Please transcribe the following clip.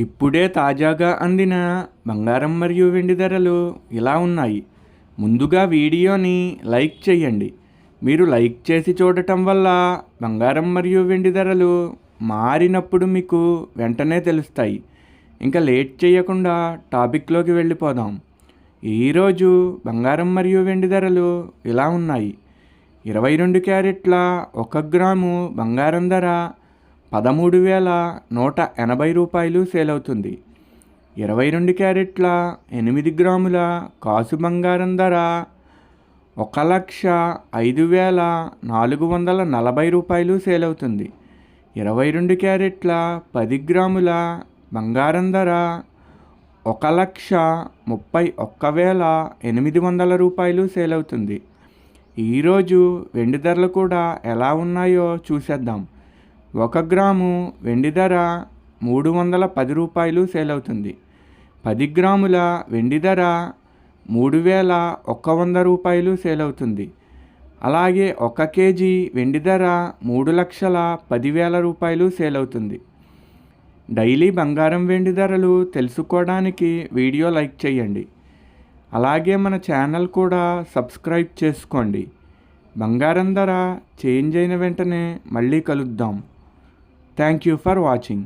ఇప్పుడే తాజాగా అందిన బంగారం మరియు వెండి ధరలు ఇలా ఉన్నాయి. ముందుగా వీడియోని లైక్ చేయండి. మీరు లైక్ చేసి చూడటం వల్ల బంగారం మరియు వెండి ధరలు మారినప్పుడు మీకు వెంటనే తెలుస్తాయి. ఇంకా లేట్ చేయకుండా టాపిక్లోకి వెళ్ళిపోదాం. ఈరోజు బంగారం మరియు వెండి ధరలు ఇలా ఉన్నాయి. 22 క్యారెట్ల 1 గ్రాము బంగారం ధర 13,180 రూపాయలు సేల్ అవుతుంది. 22 క్యారెట్ల 8 గ్రాముల కాసు బంగారం ధర 1,05,440 రూపాయలు సేల్ అవుతుంది. 22 క్యారెట్ల 10 గ్రాముల బంగారం ధర 1,31,800 రూపాయలు సేల్ అవుతుంది. ఈరోజు వెండి ధరలు కూడా ఎలా ఉన్నాయో చూసేద్దాం. 1 గ్రాము వెండి ధర 310 రూపాయలు సేల్ అవుతుంది. 10 గ్రాముల వెండి ధర 3,100 రూపాయలు సేల్ అవుతుంది. అలాగే 1 కేజీ వెండి ధర 3,10,000 రూపాయలు సేల్ అవుతుంది. డైలీ బంగారం వెండి ధరలు తెలుసుకోవడానికి వీడియో లైక్ చేయండి. అలాగే మన ఛానల్ కూడా సబ్స్క్రైబ్ చేసుకోండి. బంగారం ధర చేంజ్ అయిన వెంటనే మళ్ళీ కలుద్దాం. Thank you for watching.